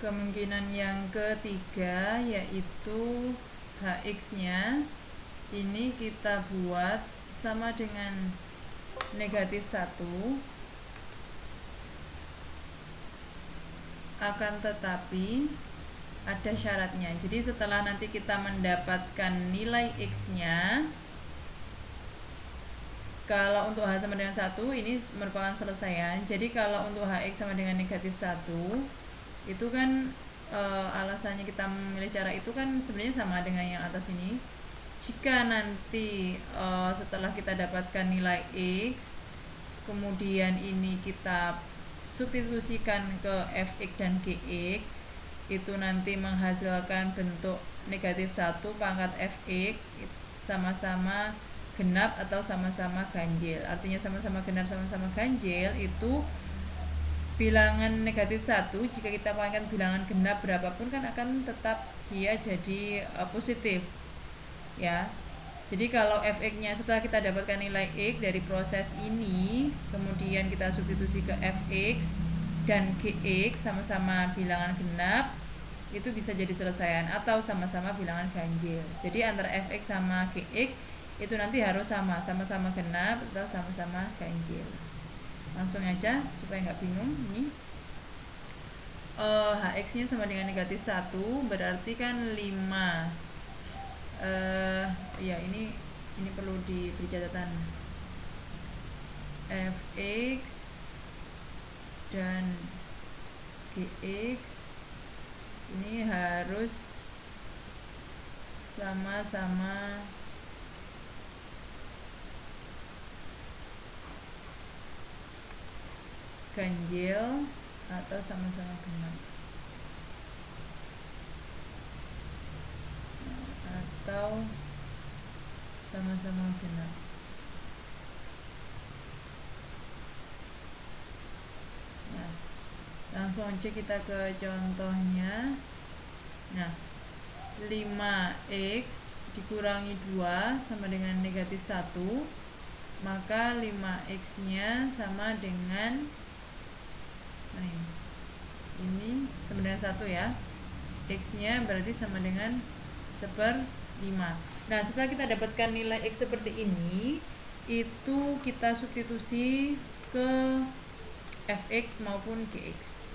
Kemungkinan yang ketiga yaitu Hx-nya ini kita buat sama dengan negatif 1, akan tetapi ada syaratnya. Jadi setelah nanti kita mendapatkan nilai X-nya, kalau untuk H sama dengan 1 ini merupakan selesaian. Jadi kalau untuk Hx sama dengan negatif 1 itu kan alasannya kita memilih cara itu kan sebenarnya sama dengan yang atas ini. Jika nanti setelah kita dapatkan nilai X, kemudian ini kita substitusikan ke Fx dan Gx, itu nanti menghasilkan bentuk negatif 1 pangkat Fx sama-sama genap atau sama-sama ganjil. Artinya sama-sama genap sama-sama ganjil itu bilangan negatif 1 jika kita pangkat bilangan genap berapapun kan akan tetap dia jadi positif ya. Jadi kalau Fx-nya setelah kita dapatkan nilai X dari proses ini, kemudian kita substitusi ke Fx dan Gx sama-sama bilangan genap, itu bisa jadi selesaian atau sama-sama bilangan ganjil. Jadi antara Fx sama Gx itu nanti harus sama-sama genap atau sama-sama ganjil. Langsung aja supaya nggak bingung. Ini Hx-nya sama dengan negatif 1, berarti kan 5. Ya ini perlu diberi catatan. Fx dan Gx ini harus sama-sama ganjil atau sama-sama genap, atau sama-sama genap. Nah, langsung aja kita ke contohnya. Nah, 5x dikurangi 2 sama dengan negatif 1, maka 5x-nya sama dengan ini sama dengan 1 ya. X-nya berarti sama dengan 1/5. Nah, setelah kita dapatkan nilai X seperti ini, itu kita substitusi ke Fx maupun Gx.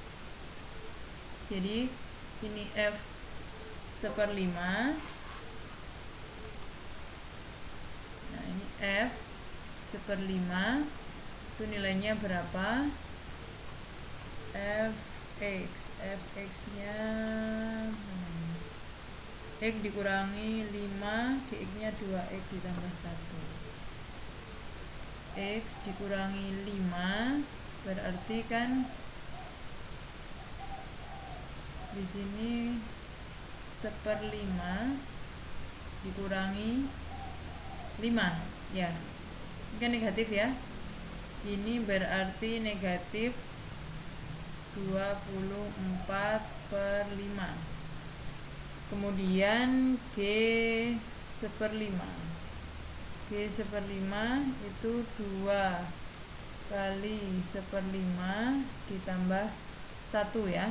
Jadi ini F 1/5. Nah, ini F 1/5 itu nilainya berapa? Fx-nya X dikurangi 5, Gx-nya 2x ditambah 1. X dikurangi 5 berarti kan di sini 1/5 dikurangi 5 ya, ini kan negatif ya. Ini berarti negatif 24/5. Kemudian G1/5 itu 2 kali 1/5 ditambah 1 ya.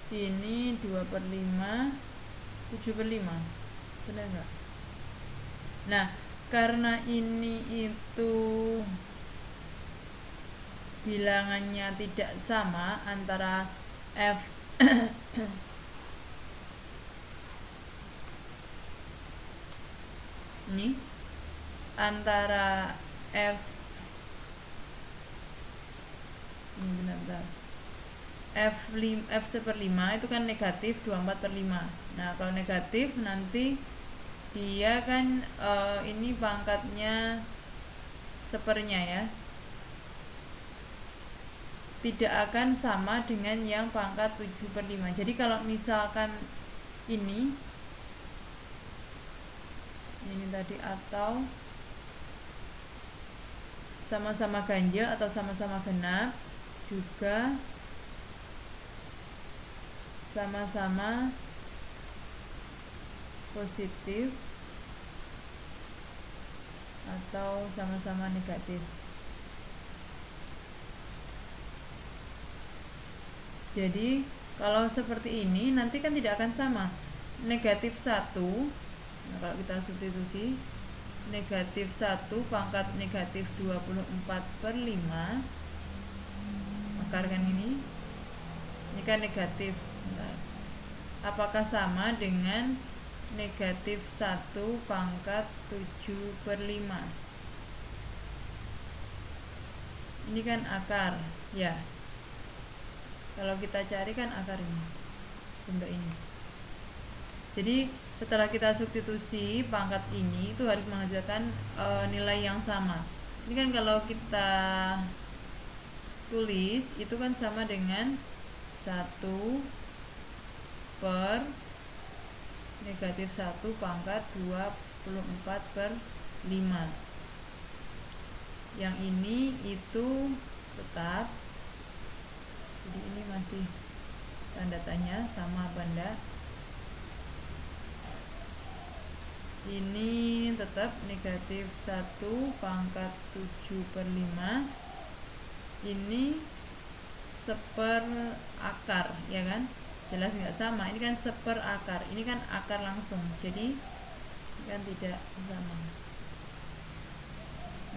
Ini 2/5 7/5, benar nggak? Nah, karena ini itu bilangannya tidak sama antara F ini antara F ini benar-benar F1/5 itu kan negatif 24/5. Nah, kalau negatif nanti dia kan ini pangkatnya 1/nya ya, tidak akan sama dengan yang pangkat 7/5. Jadi kalau misalkan ini tadi atau sama-sama ganjil atau sama-sama genap, juga sama-sama positif atau sama-sama negatif. Jadi kalau seperti ini nanti kan tidak akan sama. Negatif 1, nah kalau kita substitusi, negatif 1 pangkat negatif 24/5, akar kan ini kan negatif. Nah, apakah sama dengan negatif 1 pangkat 7/5? Ini kan akar, ya. Kalau kita cari kan akar ini, bentuk ini. Jadi setelah kita substitusi pangkat ini itu harus menghasilkan nilai yang sama. Ini kan kalau kita tulis itu kan sama dengan 1 per negatif 1 pangkat 24/5. Yang ini itu tetap, jadi ini masih tanda tanya sama apa enggak. Ini tetap negatif 1 pangkat 7/5. Ini seper akar, ya kan? Jelas nggak sama, ini kan seper akar, ini kan akar langsung, jadi kan tidak sama.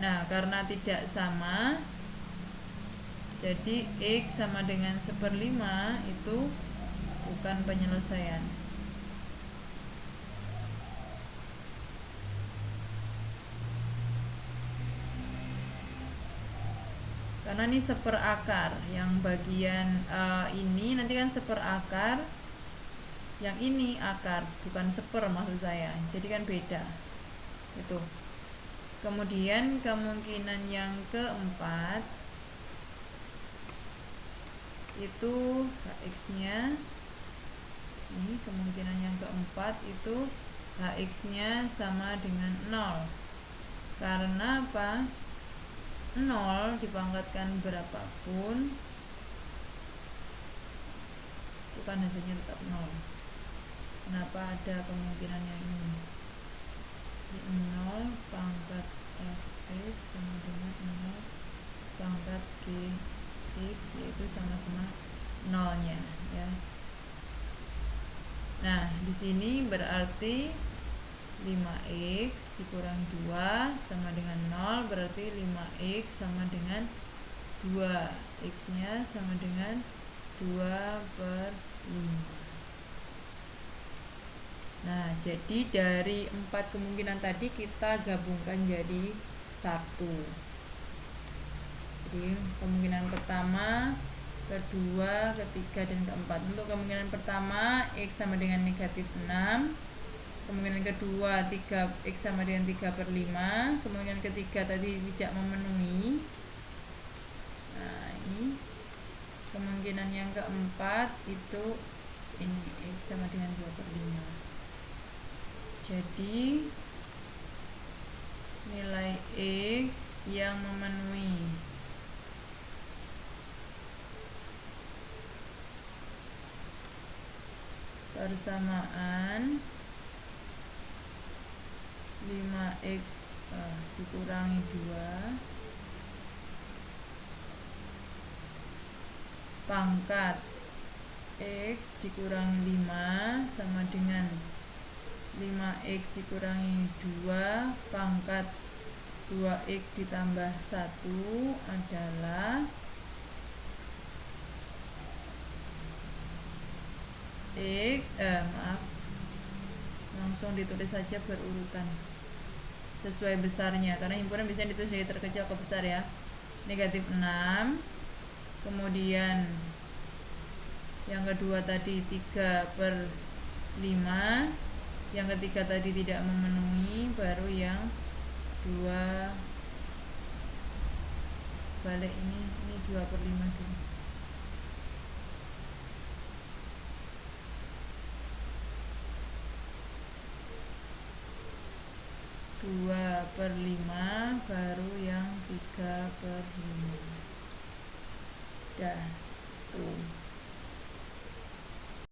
Nah, karena tidak sama, jadi X sama dengan 1/5 itu bukan penyelesaian. Karena ini seperakar, yang bagian ini nanti kan seperakar, yang ini akar, bukan seper maksud saya, jadi kan beda itu. Kemudian kemungkinan yang keempat itu Hx nya ini, kemungkinan yang keempat itu Hx nya sama dengan 0. Karena apa? 0 dipangkatkan berapapun itu kan hasilnya tetap 0. Kenapa ada kemungkinan yang ini? 0 pangkat fx sama dengan 0 pangkat gx, yaitu sama-sama 0-nya, ya. Nah, di sini berarti 5x dikurang 2 sama dengan 0, berarti 5x sama dengan 2, x nya sama dengan 2/5. Nah, jadi dari 4 kemungkinan tadi kita gabungkan jadi 1. Jadi kemungkinan pertama, kedua, ketiga, dan keempat. Untuk kemungkinan pertama x sama dengan negatif 6, kemungkinan kedua 3x sama dengan 3/5, kemungkinan ketiga tadi tidak memenuhi. Nah, ini kemungkinan yang keempat itu ini x sama dengan 2/5. Jadi nilai x yang memenuhi persamaan 5x dikurangi 2 pangkat x dikurangi 5 sama dengan 5x dikurangi 2 pangkat 2x ditambah 1 adalah langsung ditulis saja berurutan sesuai besarnya, karena himpunan biasanya ditulis dari terkecil ke besar, ya. Negatif 6, kemudian yang kedua tadi 3/5, yang ketiga tadi tidak memenuhi, baru yang 2 balik ini 2/5 dulu. 2/5 baru yang 3/5. Dah tuh.